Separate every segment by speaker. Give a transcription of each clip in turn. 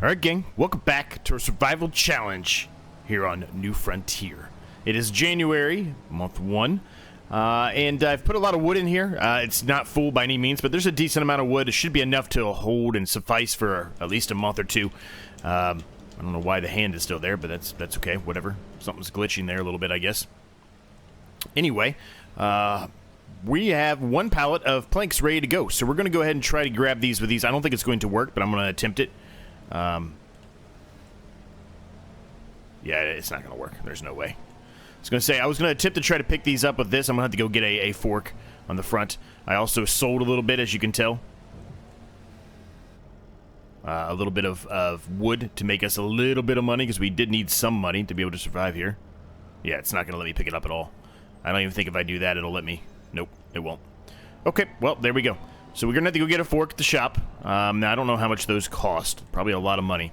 Speaker 1: Alright gang, welcome back to our survival challenge here on New Frontier. It is January, month 1, and I've put a lot of wood in here. It's not full by any means, but there's a decent amount of wood. It should be enough to hold and suffice for at least a month or two. I don't know why the hand is still there, but that's okay, whatever. Something's glitching there a little bit, I guess. Anyway, we have one pallet of planks ready to go, so we're going to go ahead and try to grab these with these. I don't think it's going to work, but I'm going to attempt it. Yeah, it's not going to work. There's no way. I was going to say, I was going to attempt to try to pick these up with this. I'm going to have to go get a fork on the front. I also sold a little bit, as you can tell. A little bit of wood to make us a little bit of money, because we did need some money to be able to survive here. Yeah, it's not going to let me pick it up at all. I don't even think if I do that, it'll let me. Nope, it won't. Okay, well, there we go. So we're going to have to go get a fork at the shop. Now, I don't know how much those cost. Probably a lot of money.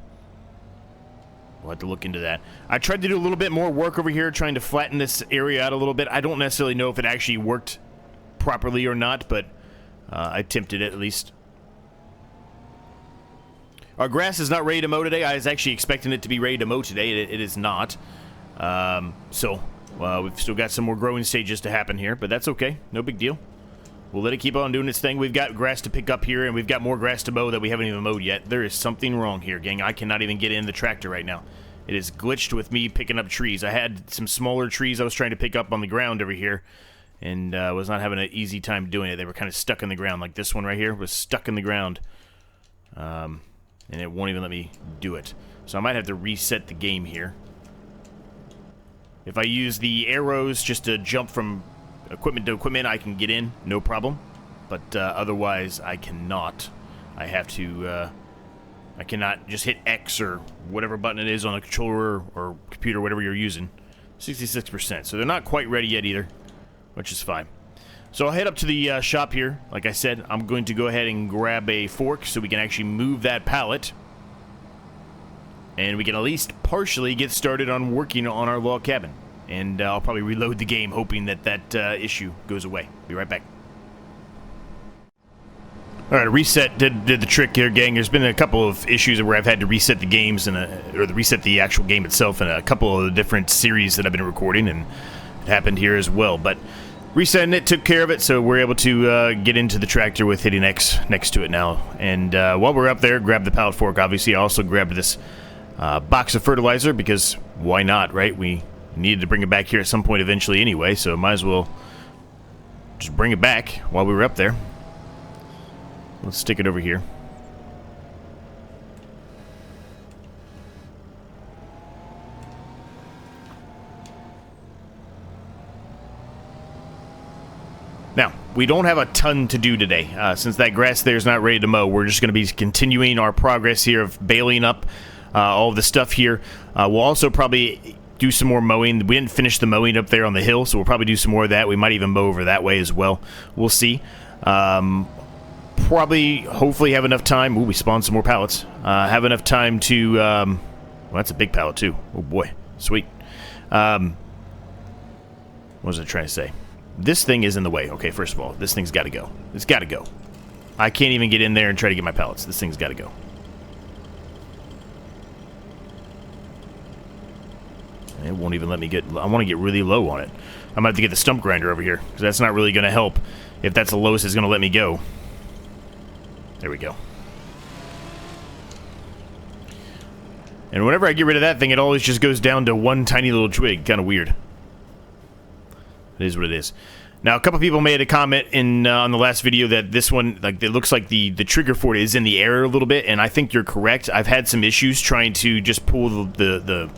Speaker 1: We'll have to look into that. I tried to do a little bit more work over here, trying to flatten this area out a little bit. I don't necessarily know if it actually worked properly or not, but I attempted it at least. Our grass is not ready to mow today. I was actually expecting it to be ready to mow today. It is not. We've still got some more growing stages to happen here, but that's okay. No big deal. We'll let it keep on doing its thing. We've got grass to pick up here, and we've got more grass to mow that we haven't even mowed yet. There is something wrong here, gang. I cannot even get in the tractor right now. It is glitched with me picking up trees. I had some smaller trees I was trying to pick up on the ground over here, and was not having an easy time doing it. They were kind of stuck in the ground, like this one right here was stuck in the ground. And it won't even let me do it. So I might have to reset the game here. If I use the arrows just to jump from equipment to equipment, I can get in, no problem. But otherwise, I cannot. I have to, I cannot just hit X or whatever button it is on a controller or computer, whatever you're using. 66%, so they're not quite ready yet either, which is fine. So I'll head up to the shop here. Like I said, I'm going to go ahead and grab a fork so we can actually move that pallet. And we can at least partially get started on working on our log cabin. And I'll probably reload the game hoping that that issue goes away. Be right back. Alright, reset did the trick here, gang. There's been a couple of issues where I've had to reset the games, or reset the actual game itself in a couple of the different series that I've been recording, and it happened here as well. But resetting it took care of it, so we're able to get into the tractor with hitting X next to it now. And while we're up there, grab the pallet fork. Obviously, I also grabbed this box of fertilizer, because why not, right? We needed to bring it back here at some point eventually anyway, so might as well just bring it back while we were up there. Let's stick it over here. Now, we don't have a ton to do today. Since that grass there is not ready to mow, we're just going to be continuing our progress here of baling up all of the stuff here. We'll also probably do some more mowing. We didn't finish the mowing up there on the hill, so we'll probably do some more of that. We might even mow over that way as well. We'll see. Probably, hopefully have enough time. Ooh, we spawned some more pallets. Have enough time to, well, that's a big pallet too. Oh boy, sweet. What was I trying to say? This thing is in the way. Okay, first of all, this thing's got to go. It's got to go. I can't even get in there and try to get my pallets. This thing's got to go. It won't even let me get... I want to get really low on it. I'm going to have to get the stump grinder over here, because that's not really going to help if that's the lowest it's going to let me go. There we go. And whenever I get rid of that thing, it always just goes down to one tiny little twig. Kind of weird. It is what it is. Now, a couple people made a comment in on the last video that this one, like, it looks like the trigger for it is in the air a little bit, and I think you're correct. I've had some issues trying to just pull the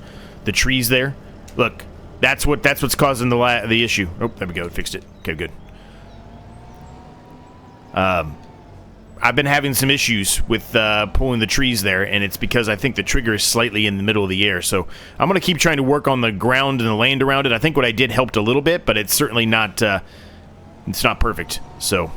Speaker 1: trees there. Look, that's what's causing the issue. Oh, there we go. It fixed it. Okay, good. I've been having some issues with pulling the trees there, and it's because I think the trigger is slightly in the middle of the air. So I'm going to keep trying to work on the ground and the land around it. I think what I did helped a little bit, but it's certainly not it's not perfect. So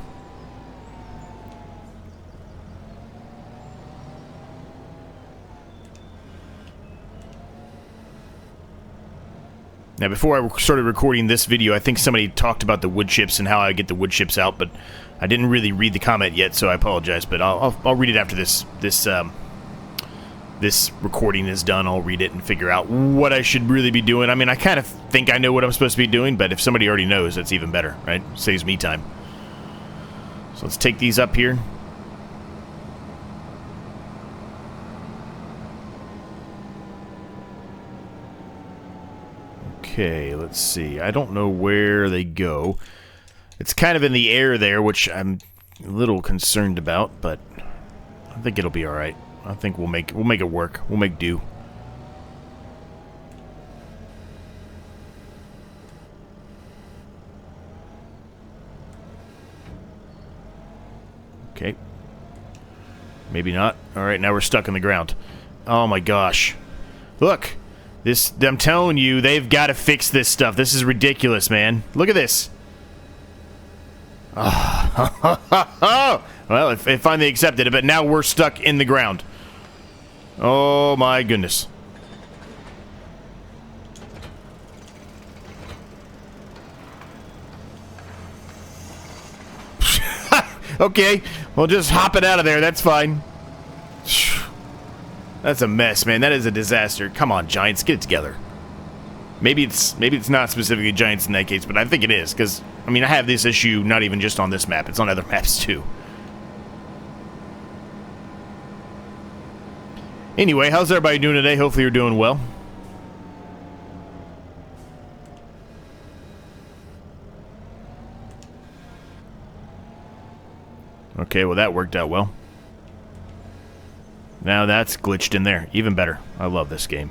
Speaker 1: now, before I started recording this video, I think somebody talked about the wood chips and how I get the wood chips out, but I didn't really read the comment yet, so I apologize. But I'll read it after this this recording is done, I'll read it and figure out what I should really be doing. I mean, I kind of think I know what I'm supposed to be doing, but if somebody already knows, that's even better, right? Saves me time. So let's take these up here. Okay, let's see. I don't know where they go. It's kind of in the air there, which I'm a little concerned about, but I think it'll be all right. I think we'll make it work. We'll make do. Okay. Maybe not. All right, now we're stuck in the ground. Oh my gosh. Look. This, I'm telling you, they've got to fix this stuff. This is ridiculous, man. Look at this. Oh. Well, it finally accepted it, but now we're stuck in the ground. Oh my goodness. Okay, well, just hop it out of there. That's fine. That's a mess, man. That is a disaster. Come on, Giants, get it together. Maybe it's not specifically Giants in that case, but I think it is, because, I mean, I have this issue not even just on this map. It's on other maps, too. Anyway, how's everybody doing today? Hopefully you're doing well. Okay, well, that worked out well. Now that's glitched in there. Even better. I love this game.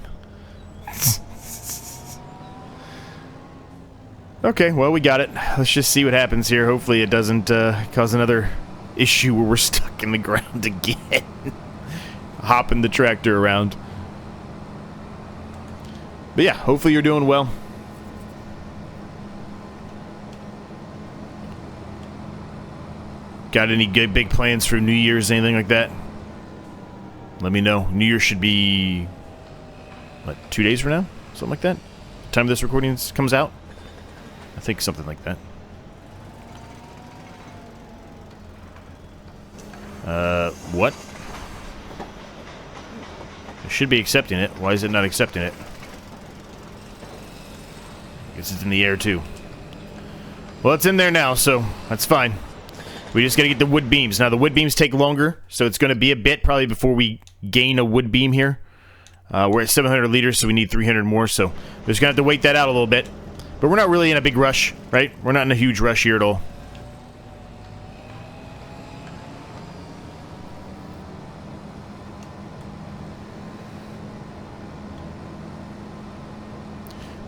Speaker 1: Okay, well, we got it. Let's just see what happens here. Hopefully it doesn't cause another issue where we're stuck in the ground again. Hopping the tractor around. But yeah, hopefully you're doing well. Got any good big plans for New Year's, anything like that? Let me know. New Year should be, what, 2 days from now? Something like that? Time this recording comes out? I think something like that. What? It should be accepting it. Why is it not accepting it? I guess it's in the air, too. Well, it's in there now, so that's fine. We just gotta get the wood beams. Now, the wood beams take longer, so it's gonna be a bit probably before we gain a wood beam here. We're at 700 liters, so we need 300 more, so we're just gonna have to wait that out a little bit. But we're not really in a big rush, right? We're not in a huge rush here at all.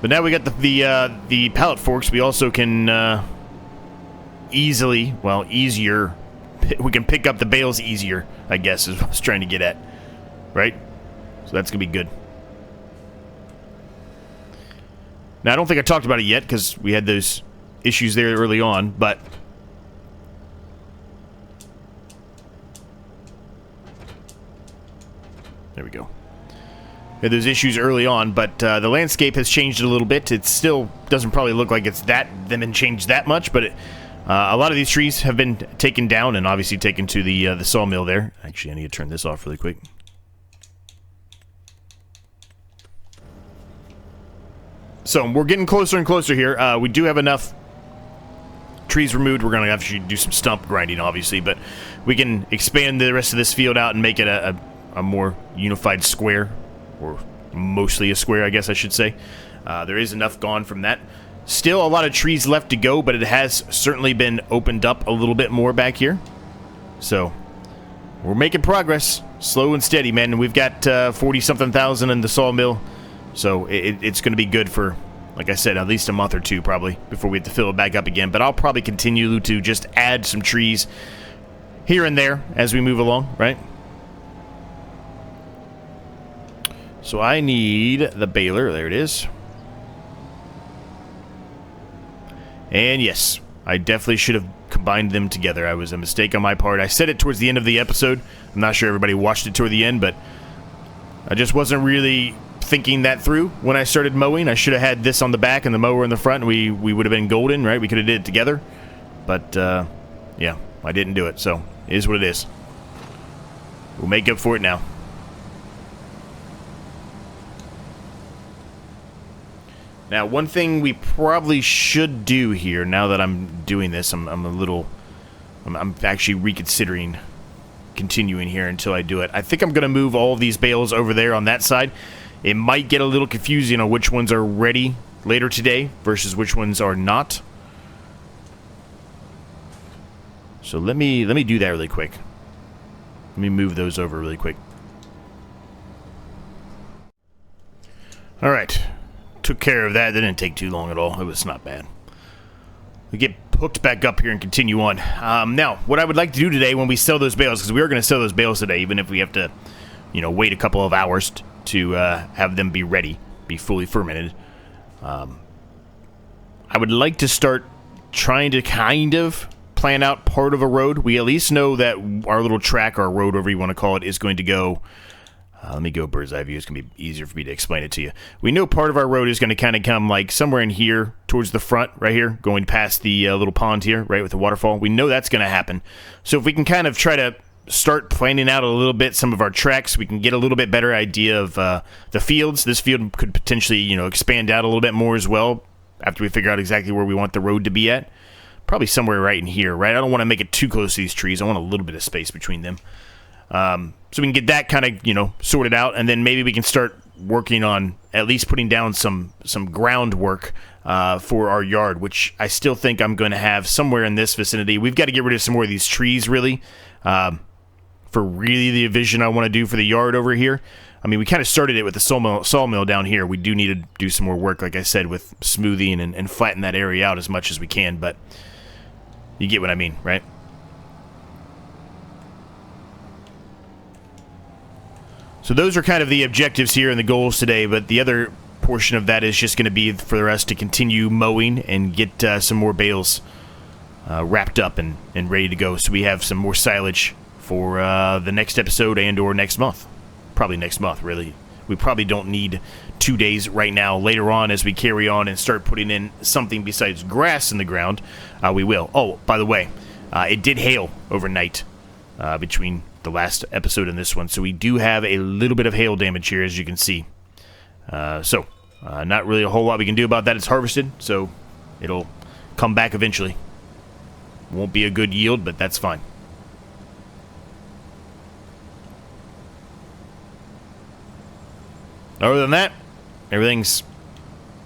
Speaker 1: But now we got the pallet forks. We also can easier. We can pick up the bales easier, I guess, is what I was trying to get at. Right? So that's going to be good. Now, I don't think I talked about it yet, because we had those issues there early on, but... There we go. We had those issues early on, but the landscape has changed a little bit. It still doesn't probably look like it's been changed that much, but a lot of these trees have been taken down and obviously taken to the sawmill there. Actually, I need to turn this off really quick. So, we're getting closer and closer here. We do have enough trees removed. We're going to actually do some stump grinding, obviously, but we can expand the rest of this field out and make it a more unified square, or mostly a square, I guess I should say. There is enough gone from that. Still a lot of trees left to go, but it has certainly been opened up a little bit more back here. So, we're making progress. Slow and steady, man. And we've got 40-something thousand in the sawmill. So, it's going to be good for, like I said, at least a month or two, probably, before we have to fill it back up again. But I'll probably continue to just add some trees here and there as we move along, right? So, I need the baler. There it is. And yes, I definitely should have combined them together. I was a mistake on my part. I said it towards the end of the episode. I'm not sure everybody watched it toward the end, but I just wasn't really thinking that through when I started mowing. I should have had this on the back and the mower in the front, and we would have been golden, right? We could have did it together. But, yeah, I didn't do it, so it is what it is. We'll make up for it now. Now, one thing we probably should do here, now that I'm doing this, I'm actually reconsidering continuing here until I do it. I think I'm going to move all of these bales over there on that side. It might get a little confusing on which ones are ready later today versus which ones are not. So let me do that really quick. Let me move those over really quick. All right. Took care of that. That didn't take too long at all. It was not bad. We get hooked back up here and continue on. Now, what I would like to do today when we sell those bales, because we are going to sell those bales today, even if we have to, wait a couple of hours to have them be ready, be fully fermented. I would like to start trying to kind of plan out part of a road. We at least know that our little track, or road, whatever you want to call it, is going to go... let me go bird's eye view. It's going to be easier for me to explain it to you. We know part of our road is going to kind of come like somewhere in here towards the front, right here, going past the little pond here, right, with the waterfall. We know that's going to happen. So if we can kind of try to start planning out a little bit some of our tracks, we can get a little bit better idea of the fields. This field could potentially, expand out a little bit more as well after we figure out exactly where we want the road to be at. Probably somewhere right in here, right? I don't want to make it too close to these trees. I want a little bit of space between them. So we can get that kind of, sorted out, and then maybe we can start working on at least putting down some groundwork for our yard, which I still think I'm going to have somewhere in this vicinity. We've got to get rid of some more of these trees, really, for really the vision I want to do for the yard over here. I mean, we kind of started it with the sawmill down here. We do need to do some more work, like I said, with smoothing and flatten that area out as much as we can, but you get what I mean, right? So those are kind of the objectives here and the goals today, but the other portion of that is just going to be for us to continue mowing and get some more bales wrapped up and ready to go, so we have some more silage for the next episode and or next month. Probably next month, really. We probably don't need 2 days right now. Later on, as we carry on and start putting in something besides grass in the ground, we will. Oh, by the way, it did hail overnight between the last episode and this one, so we do have a little bit of hail damage here, as you can see. Not really a whole lot we can do about that. It's harvested, so it'll come back eventually. Won't be a good yield, but that's fine. Other than that, everything's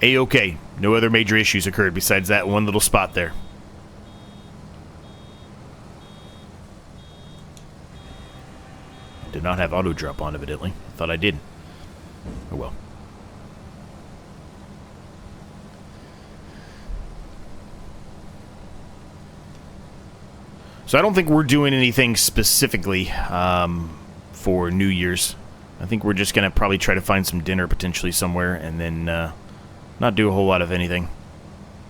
Speaker 1: A-okay. No other major issues occurred besides that one little spot there. Did not have auto drop on, evidently. Thought I did. Oh well. So I don't think we're doing anything specifically for New Year's. I think we're just going to probably try to find some dinner potentially somewhere and then not do a whole lot of anything.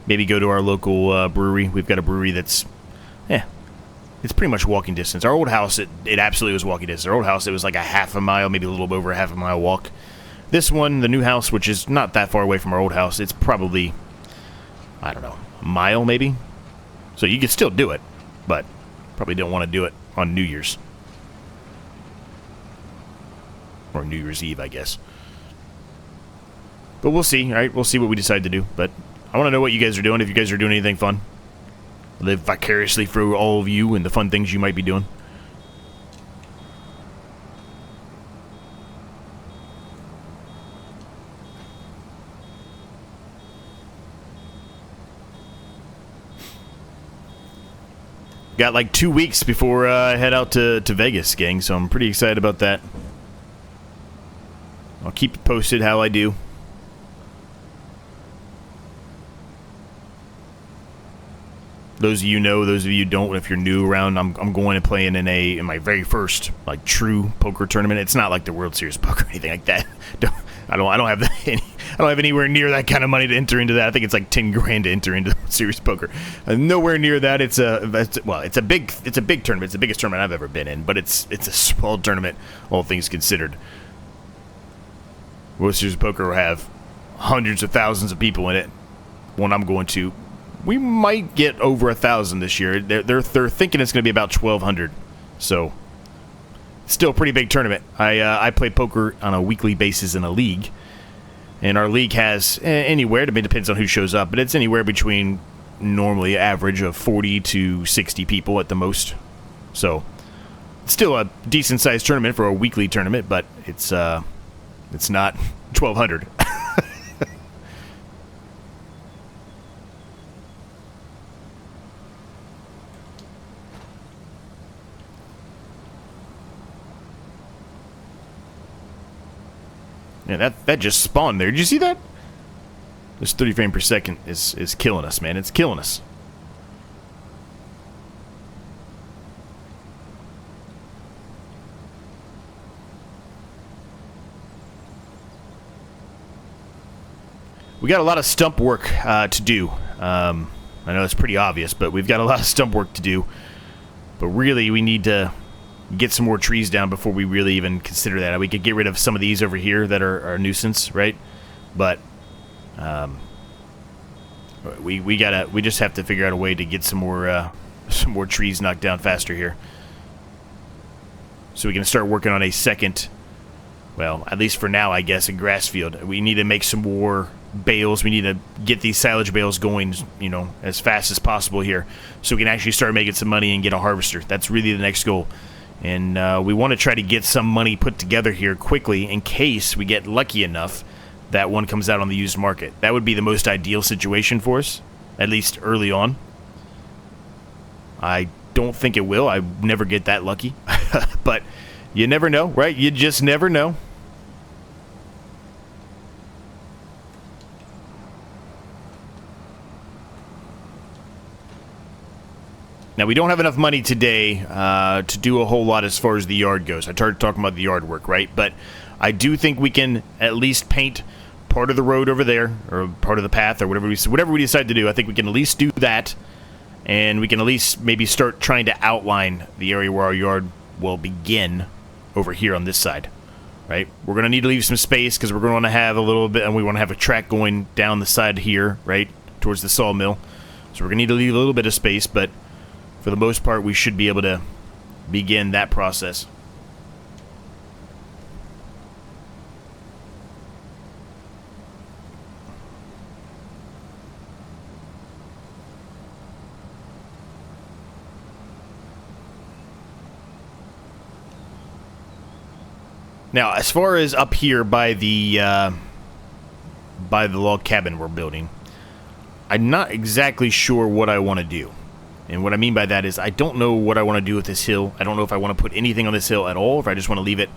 Speaker 1: Maybe go to our local brewery. We've got a brewery that's, it's pretty much walking distance. Our old house, it absolutely was walking distance. Our old house, it was like a half a mile, maybe a little over a half a mile walk. This one, the new house, which is not that far away from our old house, it's probably, I don't know, a mile maybe? So you could still do it, but probably don't want to do it on New Year's. Or New Year's Eve, I guess. But we'll see, alright? We'll see what we decide to do. But I want to know what you guys are doing, if you guys are doing anything fun. Live vicariously through all of you and the fun things you might be doing. Got like 2 weeks before I head out to Vegas, gang, so I'm pretty excited about that. I'll keep you posted how I do. Those of you know, those of you don't. If you're new around, I'm going to play in my very first like true poker tournament. It's not like the World Series poker or anything like that. I don't have anywhere near that kind of money to enter into that. I think it's like 10 grand to enter into Series poker. Nowhere near that. It's a big tournament. It's the biggest tournament I've ever been in, but it's a small tournament, all things considered. World Series poker will have hundreds of thousands of people in it. One I'm going to. We might get over 1,000 this year. They're thinking it's going to be about 1,200. So, still a pretty big tournament. I play poker on a weekly basis in a league. And our league has anywhere, it depends on who shows up, but it's anywhere between normally average of 40 to 60 people at the most. So it's still a decent sized tournament for a weekly tournament, but it's not 1,200. Yeah, that just spawned there. Did you see that? This 30 frames per second is killing us, man. It's killing us. We got a lot of stump work to do. I know it's pretty obvious, but we've got a lot of stump work to do. But really, we need to get some more trees down before we really even consider that. We could get rid of some of these over here that are a nuisance, right? But we just have to figure out a way to get some more trees knocked down faster here, so we can start working on a second. Well, at least for now, I guess, a grass field. We need to make some more bales. We need to get these silage bales going, you know, as fast as possible here, so we can actually start making some money and get a harvester. That's really the next goal. And we want to try to get some money put together here quickly in case we get lucky enough that one comes out on the used market. That would be the most ideal situation for us, at least early on. I don't think it will. I never get that lucky. But you never know, right? You just never know. Now, we don't have enough money today to do a whole lot as far as the yard goes. I started talking about the yard work, right? But I do think we can at least paint part of the road over there, or part of the path, or whatever we decide to do. I think we can at least do that, and we can at least maybe start trying to outline the area where our yard will begin over here on this side, right? We're going to need to leave some space because we're going to have a little bit, and we want to have a track going down the side here, right, towards the sawmill. So we're going to need to leave a little bit of space, but for the most part, we should be able to begin that process. Now, as far as up here by the log cabin we're building, I'm not exactly sure what I want to do. And what I mean by that is I don't know what I want to do with this hill. I don't know if I want to put anything on this hill at all, if I just want to leave it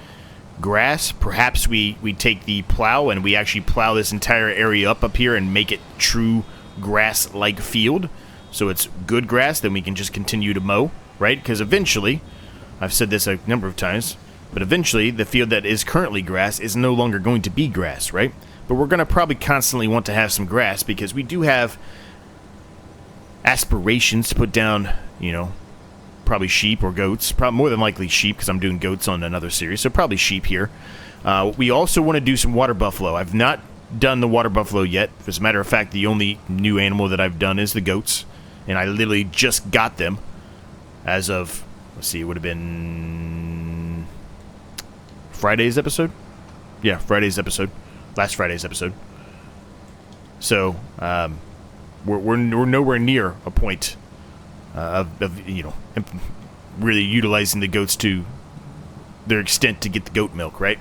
Speaker 1: grass. Perhaps we take the plow and we actually plow this entire area up here and make it true grass-like field. So it's good grass, then we can just continue to mow, right? Because eventually, I've said this a number of times, but eventually the field that is currently grass is no longer going to be grass, right? But we're going to probably constantly want to have some grass because we do have aspirations to put down, you know, probably sheep or goats. Probably more than likely sheep because I'm doing goats on another series, so probably sheep here. We also want to do some water buffalo. I've not done the water buffalo yet. As a matter of fact, the only new animal that I've done is the goats, and I literally just got them as of, let's see, it would have been Friday's episode? Yeah, Friday's episode. Last Friday's episode. So, we're nowhere near a point of you know, really utilizing the goats to their extent to get the goat milk, right?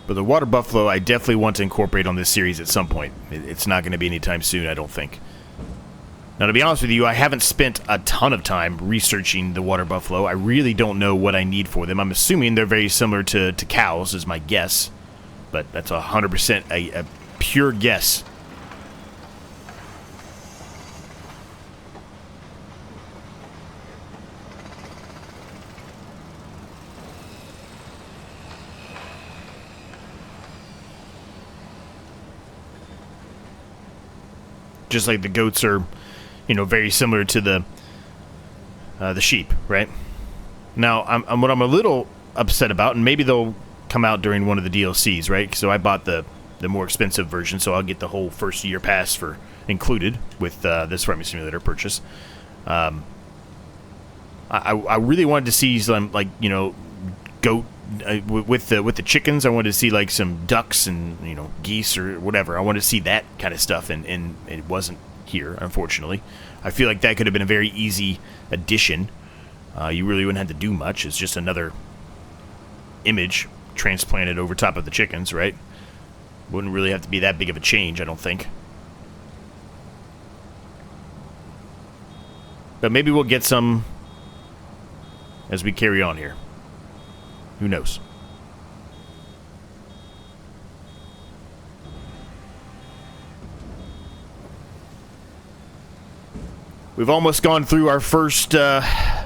Speaker 1: But the water buffalo I definitely want to incorporate on this series at some point. It's not going to be anytime soon, I don't think. Now, to be honest with you, I haven't spent a ton of time researching the water buffalo. I really don't know what I need for them. I'm assuming they're very similar to cows, is my guess. But that's 100% a pure guess. Just like the goats are, you know, very similar to the sheep, right? Now, what I'm a little upset about, and maybe they'll come out during one of the DLCs, right? So I bought the the more expensive version, so I'll get the whole first year pass for included with this Farming Simulator purchase. I really wanted to see some, like, you know, goat with the chickens. I wanted to see like some ducks and, you know, geese or whatever. I wanted to see that kind of stuff, and it wasn't here, unfortunately. I feel like that could have been a very easy addition. You really wouldn't have to do much. It's just another image transplanted over top of the chickens, right? Wouldn't really have to be that big of a change, I don't think. But maybe we'll get some as we carry on here. Who knows? We've almost gone through our first, I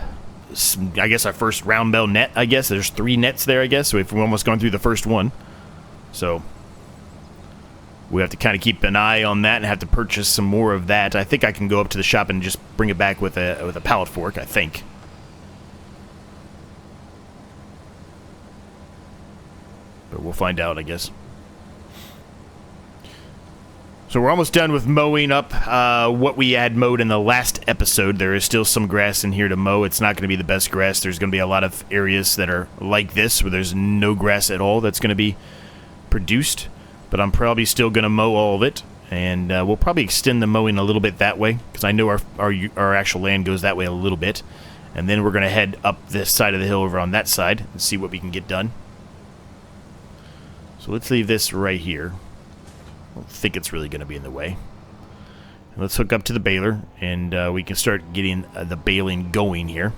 Speaker 1: guess our first round bale net, I guess. There's 3 nets there, I guess. So we've almost gone through the first one. So we have to kind of keep an eye on that and have to purchase some more of that. I think I can go up to the shop and just bring it back with a pallet fork, I think. But we'll find out, I guess. So we're almost done with mowing up what we had mowed in the last episode. There is still some grass in here to mow. It's not going to be the best grass. There's going to be a lot of areas that are like this, where there's no grass at all that's going to be produced. But I'm probably still going to mow all of it. And we'll probably extend the mowing a little bit that way, because I know our actual land goes that way a little bit. And then we're going to head up this side of the hill over on that side and see what we can get done. So let's leave this right here. I don't think it's really going to be in the way. And let's hook up to the baler, and we can start getting the baling going here.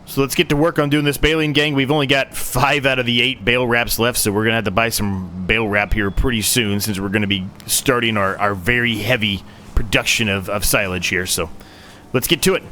Speaker 1: So let's get to work on doing this baling, gang. We've only got 5 out of the 8 bale wraps left, so we're going to have to buy some bale wrap here pretty soon, since we're going to be starting our very heavy production of silage here. So let's get to it.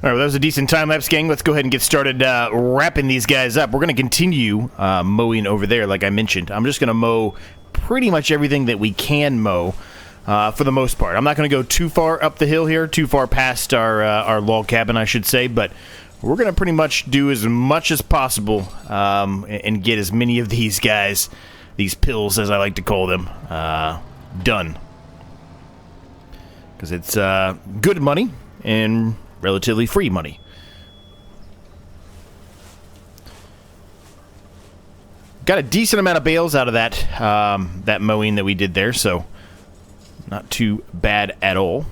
Speaker 1: All right, well, that was a decent time-lapse, gang. Let's go ahead and get started wrapping these guys up. We're going to continue mowing over there, like I mentioned. I'm just going to mow pretty much everything that we can mow for the most part. I'm not going to go too far up the hill here, too far past our log cabin, I should say, but we're going to pretty much do as much as possible and get as many of these guys, these pills, as I like to call them, done. Because it's good money and relatively free money. Got a decent amount of bales out of that that mowing that we did there, so not too bad at all.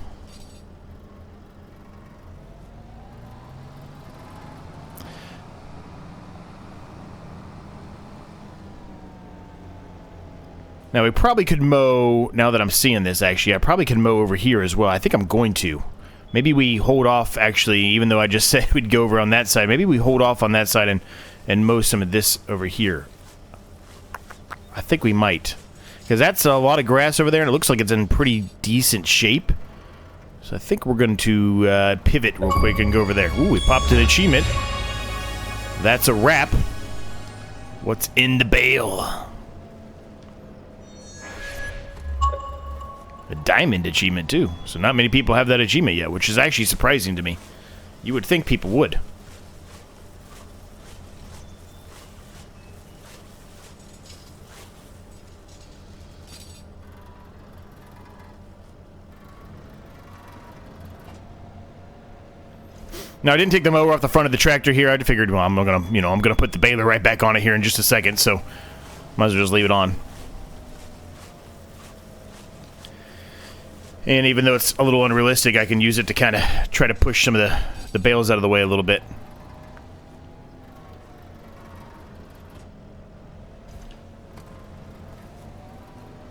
Speaker 1: Now we probably could mow, now that I'm seeing this actually, I probably could mow over here as well. I think I'm going to. Maybe we hold off, actually, even though I just said we'd go over on that side. Maybe we hold off on that side and mow some of this over here. I think we might. Because that's a lot of grass over there, and it looks like it's in pretty decent shape. So I think we're going to pivot real quick and go over there. Ooh, we popped an achievement. That's a wrap. What's in the bale? A diamond achievement, too. So not many people have that achievement yet, which is actually surprising to me. You would think people would. Now, I didn't take the mower off the front of the tractor here. I figured, well, I'm gonna put the baler right back on it here in just a second, so might as well just leave it on. And even though it's a little unrealistic, I can use it to kind of try to push some of the bales out of the way a little bit.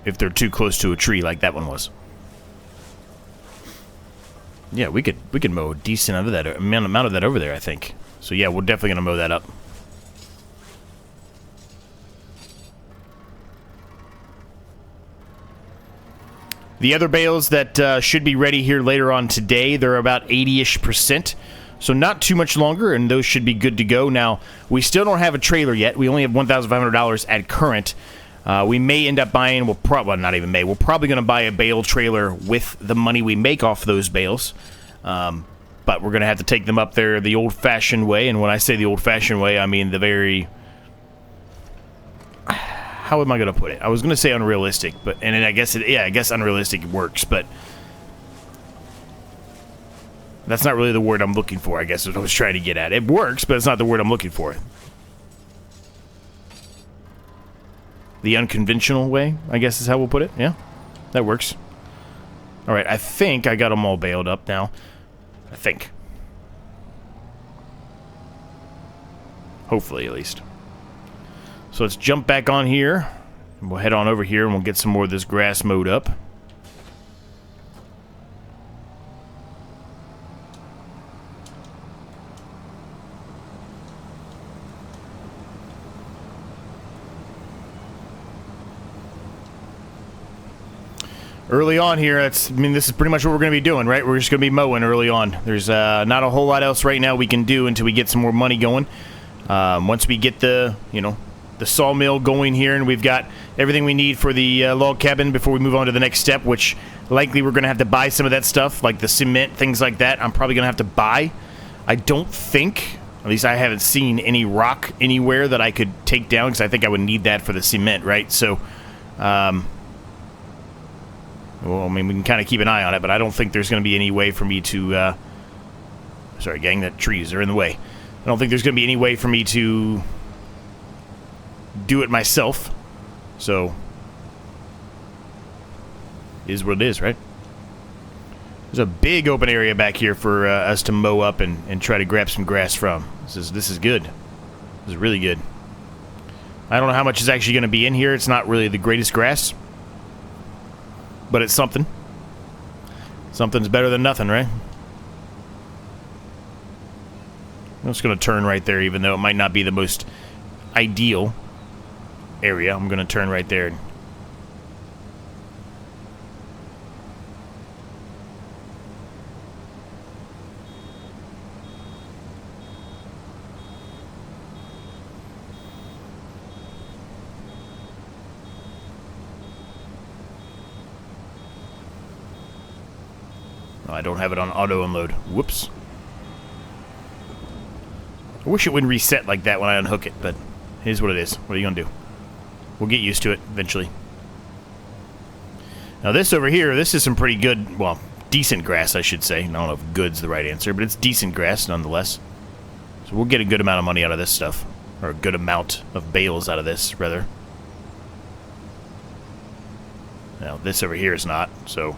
Speaker 1: If they're too close to a tree like that one was. Yeah, we could mow a decent amount of that over there, I think. So yeah, we're definitely gonna mow that up. The other bales that should be ready here later on today, they're about 80-ish%. So not too much longer, and those should be good to go. Now, we still don't have a trailer yet. We only have $1,500 at current. We may end up buying, we're probably going to buy a bale trailer with the money we make off those bales. But we're going to have to take them up there the old-fashioned way. And when I say the old-fashioned way, I mean the very... How am I going to put it? I was going to say unrealistic, but I guess unrealistic works, but that's not really the word I'm looking for, I guess, is what I was trying to get at. It works, but it's not the word I'm looking for. The unconventional way, I guess is how we'll put it. Yeah, that works. All right, I think I got them all baled up now. I think. Hopefully, at least. So let's jump back on here. And we'll head on over here and we'll get some more of this grass mowed up. Early on here, this is pretty much what we're going to be doing, right? We're just going to be mowing early on. There's not a whole lot else right now we can do until we get some more money going. Once we get the sawmill going here, and we've got everything we need for the log cabin before we move on to the next step, which likely we're going to have to buy some of that stuff, like the cement, things like that. I'm probably going to have to buy. I don't think, at least I haven't seen any rock anywhere that I could take down, because I think I would need that for the cement, right? So, well, I mean, we can kind of keep an eye on it, but I don't think there's going to be any way for me to, sorry, gang, that trees are in the way. I don't think there's going to be any way for me to do it myself. So, is what it is, right? There's a big open area back here for us to mow up and try to grab some grass from. This is good. This is really good. I don't know how much is actually going to be in here. It's not really the greatest grass, but it's something. Something's better than nothing, right? I'm just going to turn right there, even though it might not be the most ideal area. I'm going to turn right there. Oh, I don't have it on auto unload. Whoops. I wish it wouldn't reset like that when I unhook it, but it is what it is. What are you going to do? We'll get used to it eventually. Now this over here, this is some pretty good, well, decent grass, I should say. I don't know if good's the right answer, but it's decent grass nonetheless. So we'll get a good amount of money out of this stuff. Or a good amount of bales out of this, rather. Now this over here is not, so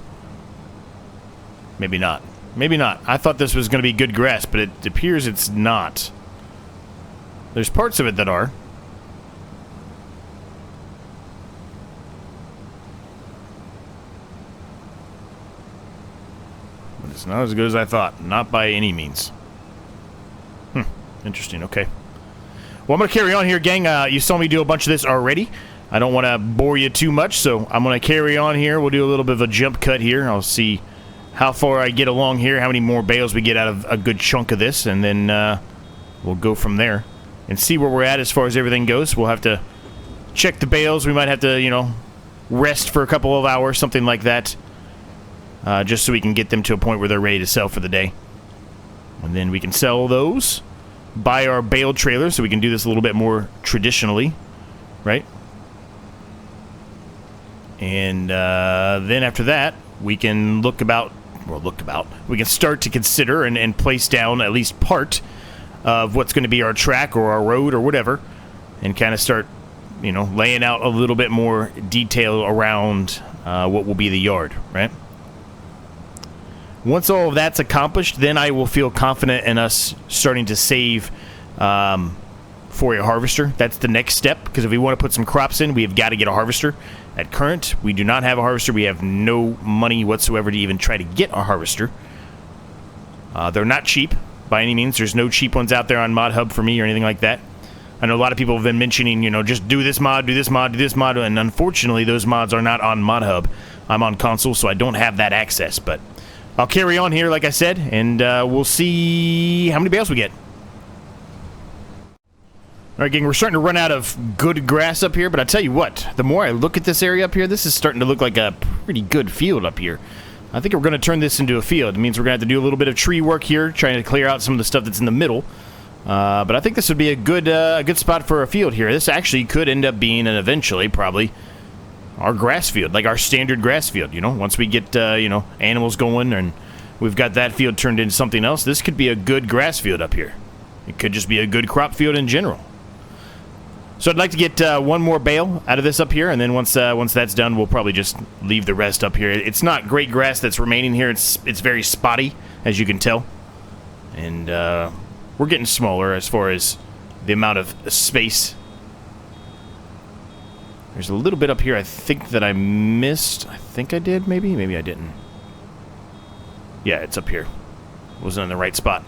Speaker 1: maybe not. Maybe not. I thought this was going to be good grass, but it appears it's not. There's parts of it that are. But it's not as good as I thought. Not by any means. Interesting. Okay. Well, I'm going to carry on here, gang. You saw me do a bunch of this already. I don't want to bore you too much, so I'm going to carry on here. We'll do a little bit of a jump cut here. I'll see how far I get along here, how many more bales we get out of a good chunk of this, and then we'll go from there and see where we're at as far as everything goes. We'll have to check the bales. We might have to, you know, rest for a couple of hours, something like that, just so we can get them to a point where they're ready to sell for the day. And then we can sell those, buy our bale trailer, so we can do this a little bit more traditionally, right? And then after that, we can we can start to consider and place down at least part of what's going to be our track or our road or whatever, and kind of start, you know, laying out a little bit more detail around what will be the yard, right? Once all of that's accomplished, then I will feel confident in us starting to save for a harvester. That's the next step, because if we want to put some crops in, we have got to get a harvester. At current, we do not have a harvester. We have no money whatsoever to even try to get a harvester. They're not cheap by any means. There's no cheap ones out there on Mod Hub for me or anything like that. I know a lot of people have been mentioning, you know, just do this mod, do this mod, do this mod, and unfortunately those mods are not on Mod Hub. I'm on console, so I don't have that access, but I'll carry on here, like I said, and we'll see how many bales we get. All right, gang, we're starting to run out of good grass up here, but I tell you what, the more I look at this area up here, this is starting to look like a pretty good field up here. I think we're going to turn this into a field. It means we're going to have to do a little bit of tree work here, trying to clear out some of the stuff that's in the middle. But I think this would be a good spot for a field here. This actually could end up being, and eventually, probably, our grass field, like our standard grass field, you know? Once we get, you know, animals going and we've got that field turned into something else, this could be a good grass field up here. It could just be a good crop field in general. So I'd like to get one more bale out of this up here, and then once that's done, we'll probably just leave the rest up here. It's not great grass that's remaining here. It's very spotty, as you can tell. And we're getting smaller as far as the amount of space. There's a little bit up here I think that I missed. I think I did, maybe? Maybe I didn't. Yeah, it's up here. Wasn't in the right spot.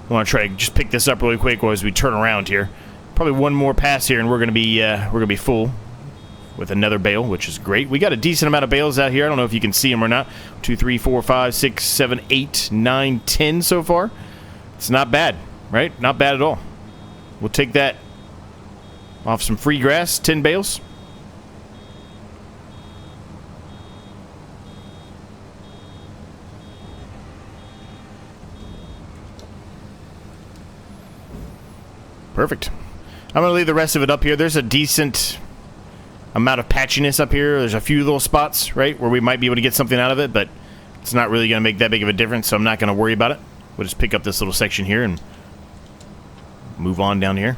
Speaker 1: I want to try to just pick this up really quick as we turn around here. Probably one more pass here and we're gonna be full with another bale, which is great. We got a decent amount of bales out here. I don't know if you can see them or not. 2, 3, 4, 5, 6, 7, 8, 9, 10 so far. It's not bad, right? Not bad at all. We'll take that off some free grass, 10 bales. Perfect. I'm going to leave the rest of it up here. There's a decent amount of patchiness up here. There's a few little spots, right, where we might be able to get something out of it, but it's not really going to make that big of a difference, so I'm not going to worry about it. We'll just pick up this little section here and move on down here.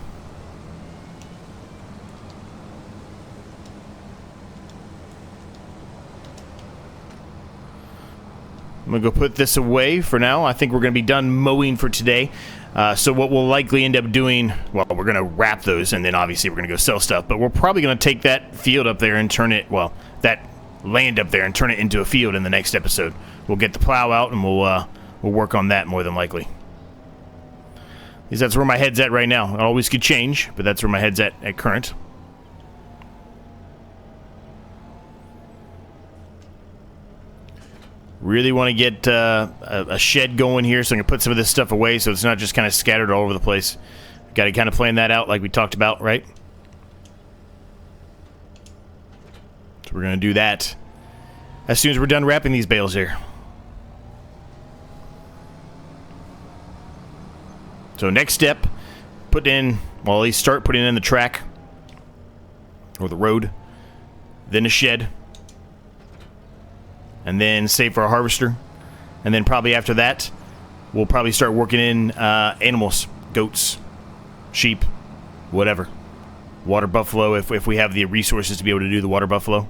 Speaker 1: I'm going to go put this away for now. I think we're going to be done mowing for today. So what we'll likely end up doing, well, we're going to wrap those, and then obviously we're going to go sell stuff. But we're probably going to take that field up there and turn it, well, that land up there and turn it into a field in the next episode. We'll get the plow out, and we'll work on that more than likely. Because that's where my head's at right now. It always could change, but that's where my head's at current. Really want to get a shed going here so I can put some of this stuff away so it's not just kind of scattered all over the place. Got to kind of plan that out like we talked about, right? So we're going to do that as soon as we're done wrapping these bales here. So next step, put in, well, at least start putting in the track or the road, then a shed, and then save for a harvester, and then probably after that, we'll probably start working in animals, goats, sheep, whatever. Water buffalo, if we have the resources to be able to do the water buffalo.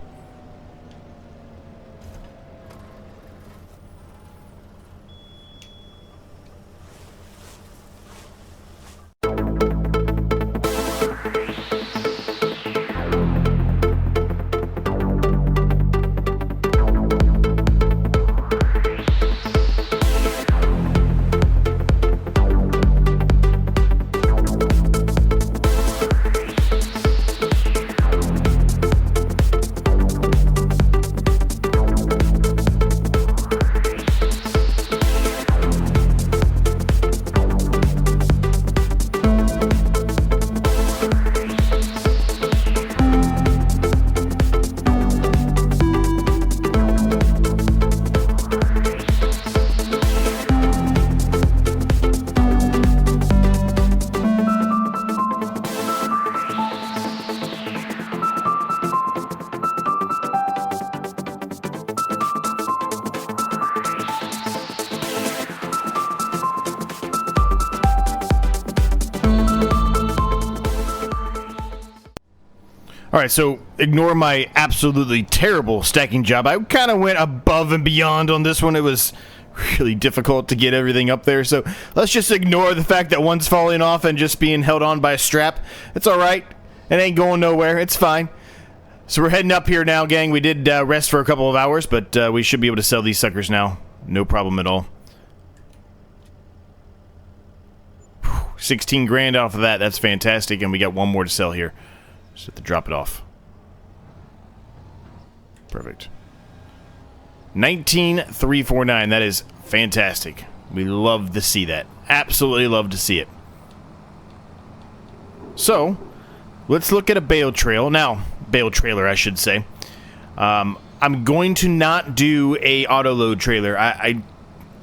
Speaker 1: Alright, so ignore my absolutely terrible stacking job. I kind of went above and beyond on this one. It was really difficult to get everything up there. So let's just ignore the fact that one's falling off and just being held on by a strap. It's alright. It ain't going nowhere. It's fine. So we're heading up here now, gang. We did rest for a couple of hours, but we should be able to sell these suckers now. No problem at all. 16 grand off of that. That's fantastic. And we got one more to sell here. Just have to drop it off. Perfect. 19,349. That is fantastic. We love to see that. Absolutely love to see it. So, let's look at a bale trail. Now, bale trailer, I should say. I'm going to not do a auto-load trailer.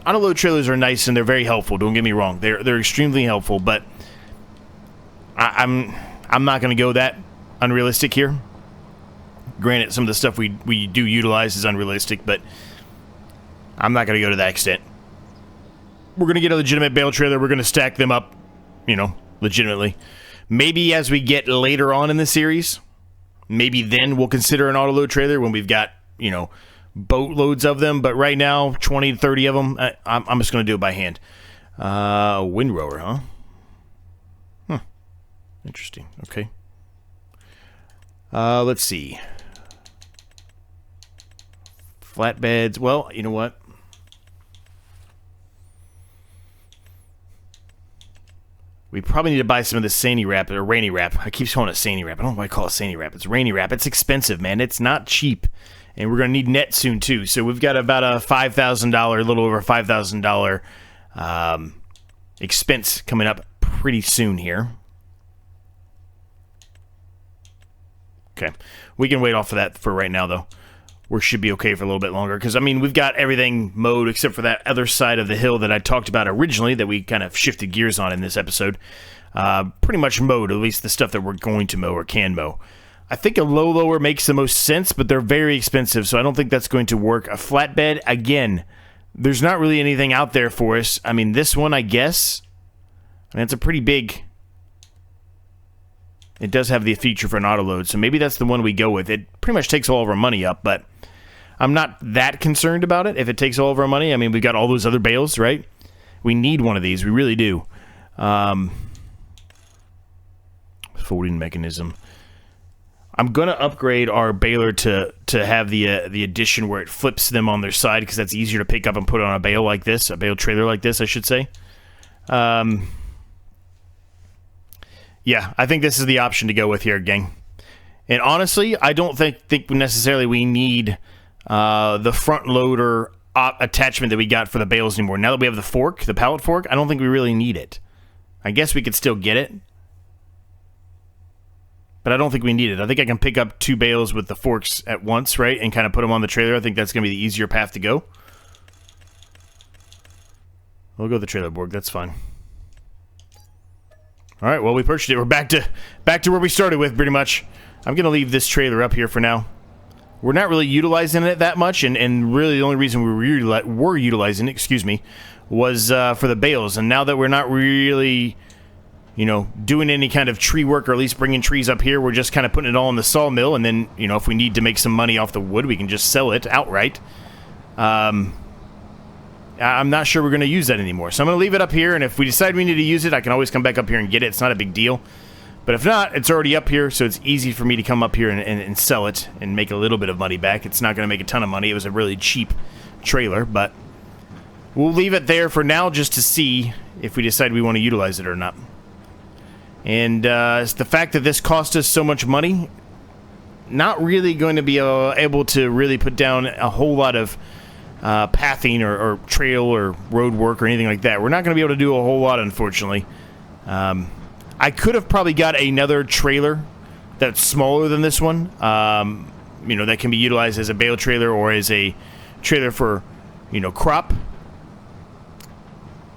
Speaker 1: Auto-load trailers are nice and they're very helpful. Don't get me wrong. They're extremely helpful, but I'm not going to go that unrealistic here. Granted, some of the stuff we do utilize is unrealistic, but I'm not going to go to that extent. We're going to get a legitimate bale trailer. We're going to stack them up, you know, legitimately. Maybe as we get later on in the series, maybe then we'll consider an auto-load trailer when we've got, you know, boatloads of them. But right now, 20 to 30 of them, I'm just going to do it by hand. Windrower, huh? Interesting. Okay. Let's see. Flatbeds. Well, you know what? We probably need to buy some of the Sandy wrap or rainy wrap. I keep calling it Sandy wrap. I don't know why I call it Sandy wrap. It's rainy wrap. It's expensive, man. It's not cheap. And we're going to need net soon, too. So we've got about a $5,000, a little over $5,000 expense coming up pretty soon here. Okay, we can wait off of that for right now, though. We should be okay for a little bit longer, because, I mean, we've got everything mowed except for that other side of the hill that I talked about originally that we kind of shifted gears on in this episode. Pretty much mowed, at least the stuff that we're going to mow or can mow. I think a low lower makes the most sense, but they're very expensive, so I don't think that's going to work. A flatbed, again, there's not really anything out there for us. I mean, this one, I guess, I mean, it's a pretty big... It does have the feature for an auto load, so maybe that's the one we go with. It pretty much takes all of our money up, but I'm not that concerned about it. If it takes all of our money, I mean, we've got all those other bales, right? We need one of these. We really do. Folding mechanism. I'm going to upgrade our baler to have the addition where it flips them on their side, because that's easier to pick up and put on a bale like this, a bale trailer like this, I should say. Yeah, I think this is the option to go with here, gang. And honestly, I don't think necessarily we need the front loader attachment that we got for the bales anymore. Now that we have the fork, the pallet fork, I don't think we really need it. I guess we could still get it, but I don't think we need it. I think I can pick up 2 bales with the forks at once, right, and kind of put them on the trailer. I think that's going to be the easier path to go. We'll go with the trailer board. That's fine. All right, well, we purchased it. We're back to where we started with, pretty much. I'm going to leave this trailer up here for now. We're not really utilizing it that much, and really the only reason we were utilizing it, excuse me, was for the bales. And now that we're not really, you know, doing any kind of tree work, or at least bringing trees up here, we're just kind of putting it all in the sawmill, and then, you know, if we need to make some money off the wood, we can just sell it outright. I'm not sure we're going to use that anymore. So I'm going to leave it up here, and if we decide we need to use it, I can always come back up here and get it. It's not a big deal. But if not, it's already up here, so it's easy for me to come up here and sell it and make a little bit of money back. It's not going to make a ton of money. It was a really cheap trailer, but we'll leave it there for now just to see if we decide we want to utilize it or not. And it's the fact that this cost us so much money, not really going to be able to really put down a whole lot of pathing or trail or road work or anything like that. We're not going to be able to do a whole lot, unfortunately. I could have probably got another trailer that's smaller than this one, you know, that can be utilized as a bale trailer or as a trailer for, you know, crop.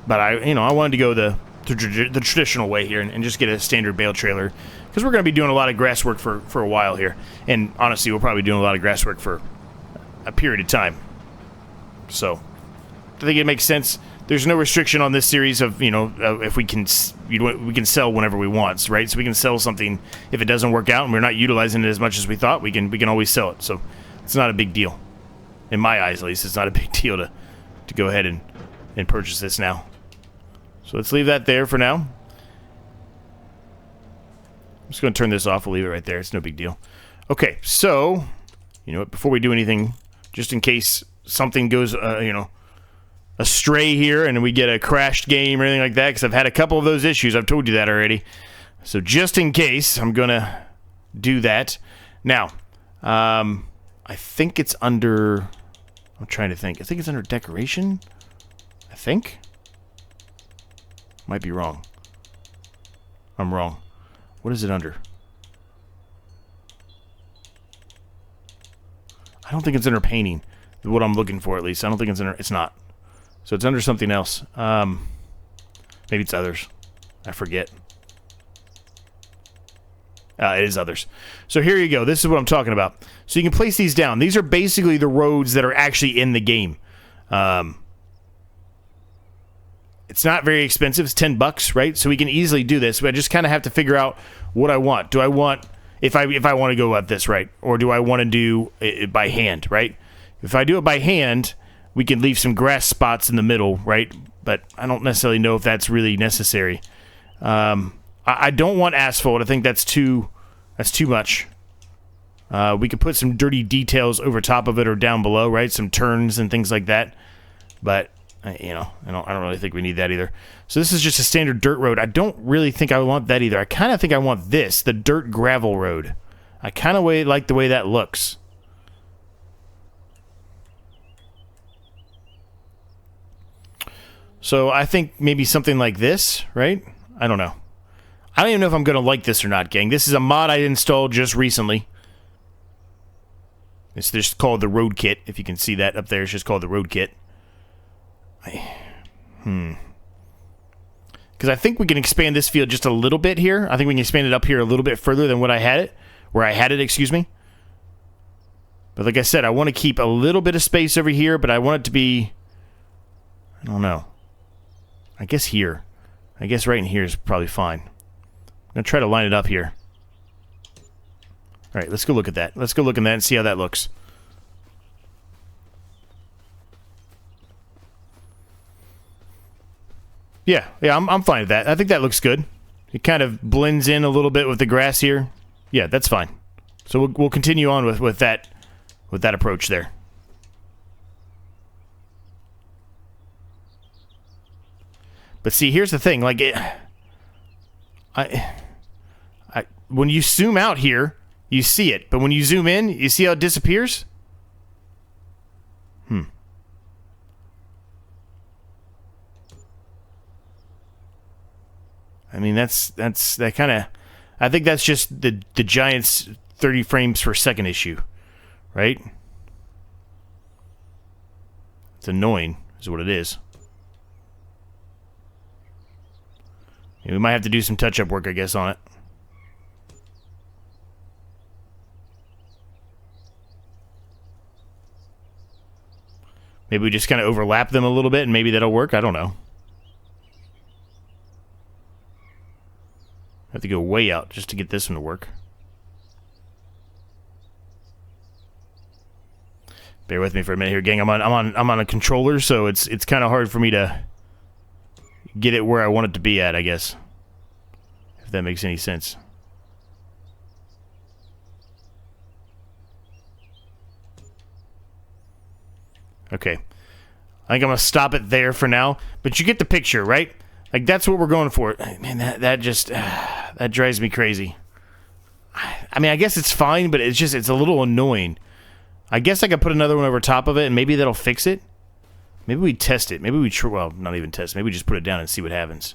Speaker 1: But I wanted to go the traditional way here and just get a standard bale trailer, because we're going to be doing a lot of grass work for a while here. And honestly, we'll probably be doing a lot of grass work for a period of time. So I think it makes sense. There's no restriction on this series of, you know, if we can sell whenever we want, right? So we can sell something if it doesn't work out and we're not utilizing it as much as we thought. We can always sell it. So it's not a big deal, in my eyes at least. It's not a big deal to go ahead and purchase this now. So let's leave that there for now. I'm just going to turn this off. We'll leave it right there. It's no big deal. Okay, so you know what? Before we do anything, just in case something goes, you know, astray here and we get a crashed game or anything like that, because I've had a couple of those issues. I've told you that already. So just in case, I'm going to do that. Now, I think it's under... I'm trying to think. I think it's under decoration. I think. Might be wrong. I'm wrong. What is it under? I don't think it's under painting. What I'm looking for, at least. I don't think it's under... It's not. So it's under something else. Maybe it's others. I forget. It is others. So here you go. This is what I'm talking about. So you can place these down. These are basically the roads that are actually in the game. It's not very expensive. It's $10, right? So we can easily do this. But I just kind of have to figure out what I want. Do I want... If I want to go about this, right? Or do I want to do it by hand, right? If I do it by hand... We can leave some grass spots in the middle, right? But I don't necessarily know if that's really necessary. I don't want asphalt. I think that's too much. We could put some dirty details over top of it or down below, right? Some turns and things like that. But you know, I don't really think we need that either. So this is just a standard dirt road. I don't really think I want that either. I kind of think I want this, the dirt gravel road. I kind of like the way that looks. So I think maybe something like this, right? I don't know. I don't even know if I'm going to like this or not, gang. This is a mod I installed just recently. It's just called the Road Kit. If you can see that up there, it's just called the Road Kit. Because I think we can expand this field just a little bit here. I think we can expand it up here a little bit further than what I had it. Where I had it, excuse me. But like I said, I want to keep a little bit of space over here, but I want it to be... I don't know. I guess here. I guess right in here is probably fine. I'm going to try to line it up here. Alright, let's go look at that. Let's go look at that and see how that looks. Yeah, I'm fine with that. I think that looks good. It kind of blends in a little bit with the grass here. Yeah, that's fine. So we'll continue on with that approach there. But see, here's the thing. Like, when you zoom out here, you see it. But when you zoom in, you see how it disappears? I mean, that kind of... I think that's just the Giants' 30 frames per second issue, right? It's annoying, is what it is. Yeah, we might have to do some touch-up work, I guess, on it. Maybe we just kind of overlap them a little bit, and maybe that'll work. I don't know. I have to go way out just to get this one to work. Bear with me for a minute here, gang. I'm on a controller, so it's kind of hard for me to get it where I want it to be at, I guess. If that makes any sense. Okay. I think I'm going to stop it there for now. But you get the picture, right? Like, that's what we're going for. Man, that just... that drives me crazy. I mean, I guess it's fine, but it's a little annoying. I guess I could put another one over top of it, and maybe that'll fix it. Maybe we test it. Maybe we... well, not even test. Maybe we just put it down and see what happens.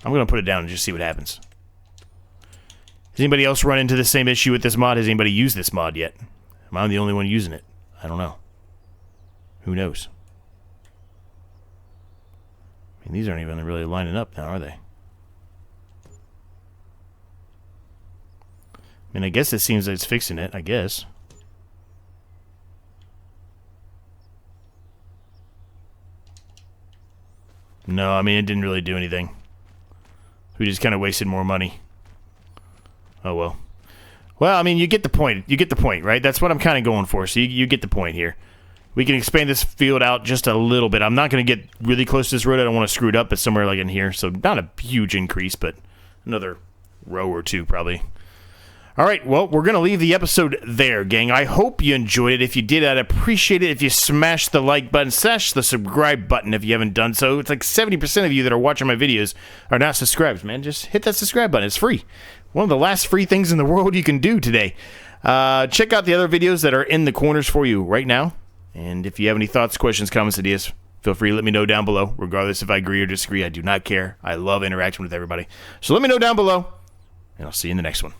Speaker 1: I'm going to put it down and just see what happens. Has anybody else run into the same issue with this mod? Has anybody used this mod yet? Am I the only one using it? I don't know. Who knows? I mean, these aren't even really lining up now, are they? I mean, I guess it seems like it's fixing it, I guess. No, I mean, it didn't really do anything. We just kind of wasted more money. Oh, well. Well, I mean, you get the point. You get the point, right? That's what I'm kind of going for, so you get the point here. We can expand this field out just a little bit. I'm not going to get really close to this road. I don't want to screw it up, but somewhere like in here. So not a huge increase, but another row or two probably. All right, well, we're going to leave the episode there, gang. I hope you enjoyed it. If you did, I'd appreciate it if you smash the like button, smash the subscribe button if you haven't done so. It's like 70% of you that are watching my videos are not subscribed, man. Just hit that subscribe button. It's free. One of the last free things in the world you can do today. Check out the other videos that are in the corners for you right now. And if you have any thoughts, questions, comments, ideas, feel free to let me know down below. Regardless if I agree or disagree, I do not care. I love interacting with everybody. So let me know down below, and I'll see you in the next one.